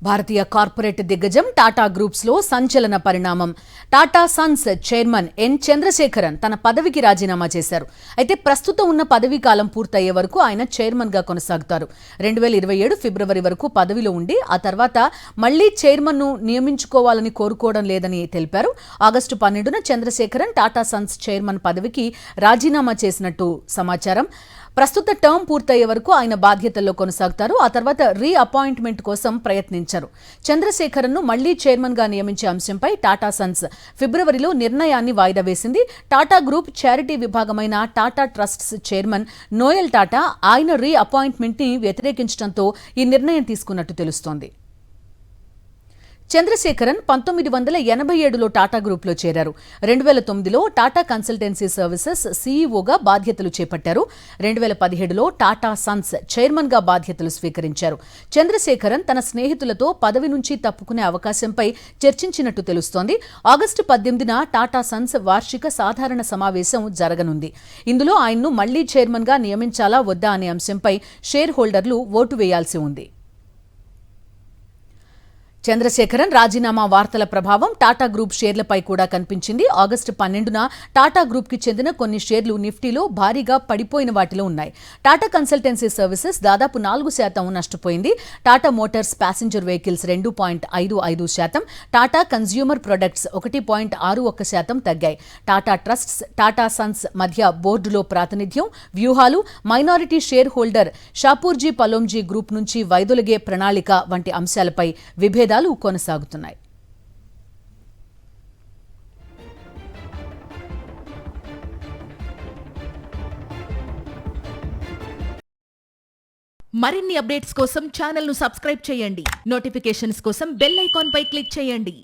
భారతీయ corporate దిగ్గజం Tata groups లో సంచలన పరిణామం. Tata Sons chairman N Chandrasekaran తన పదవికి రాజీనామా చేశారు. అయితే ప్రస్తుతం ఉన్న పదవీ కాలం పూర్తయ్యే వరకు ఆయన చైర్మన్ గా కొనసాగుతారు. 2027 ఫిబ్రవరి వరకు పదవిలో ఉండి ఆ తర్వాత మళ్లీ చైర్మన్ ను నియమించుకోవాలని కోరుకోవడం లేదని తెలిపారు. ఆగస్టు 12న చంద్రశేఖరన్ టాటా సన్స్ చైర్మన్ పదవికి రాజీనామా చేసినట్టు సమాచారం. ప్రస్తుత టర్మ్ పూర్తయ్యే వరకు ఆయన బాధ్యతల్లో కొనసాగుతారు. ఆ తర్వాత రీ అపాయింట్మెంట్ కోసం ప్రయత్నించారు. చంద్రశేఖరన్ ను మళ్లీ చైర్మన్ గా నియమించే అంశంపై టాటా సన్స్ ఫిబ్రవరిలో నిర్ణయాన్ని వాయిదా వేసింది. టాటా గ్రూప్ చారిటీ విభాగమైన Tata trusts chairman Noel Tata ఆయన రీ అపాయింట్మెంట్ ని వ్యతిరేకించడంతో ఈ నిర్ణయం తీసుకున్నట్టు తెలుస్తోంది. చంద్రశేఖరన్ 1987లో టాటా గ్రూప్లో చేరారు. 2009లో టాటా కన్సల్టెన్సీ సర్వీసెస్ సీఈఓగా బాధ్యతలు చేపట్టారు. 2017లో టాటా సన్స్ చైర్మన్గా బాధ్యతలు స్వీకరించారు. చంద్రశేఖరన్ తన స్నేహితులతో పదవి నుంచి తప్పుకునే అవకాశంపై చర్చించినట్టు తెలుస్తోంది. ఆగస్టు 18న టాటా సన్స్ వార్షిక సాధారణ సమావేశం జరగనుంది. ఇందులో ఆయన్ను మళ్లీ చైర్మన్గా నియమించాలా వద్దా అనే అంశంపై షేర్ హోల్డర్లు ఓటు వేయాల్సి ఉంది. చంద్రశేఖరన్ రాజీనామా వార్తల ప్రభావం టాటా గ్రూప్ షేర్లపై కూడా కనిపించింది. ఆగస్టు 12న టాటా గ్రూప్ కి చెందిన కొన్ని షేర్లు నిఫ్టీలో భారీగా పడిపోయిన వాటిలో ఉన్నాయి. టాటా కన్సల్టెన్సీ సర్వీసెస్ దాదాపు 4% నష్టపోయింది. Tata Motors passenger vehicles 2.55%, Tata consumer products 1.61% తగ్గాయి. టాటా ట్రస్ట్స్, టాటా సన్స్ మధ్య బోర్డులో ప్రాతినిధ్యం, వ్యూహాలు, minority shareholder Shapoorji Pallonji group నుంచి వైదొలిగే ప్రణాళిక వంటి అంశాలపై విభేదాలు కొనసాగుతున్నాయి. మరిన్ని అప్డేట్స్ కోసం ఛానల్ ను సబ్స్క్రైబ్ చేయండి. నోటిఫికేషన్స్ కోసం బెల్ ఐకాన్ పై క్లిక్ చేయండి.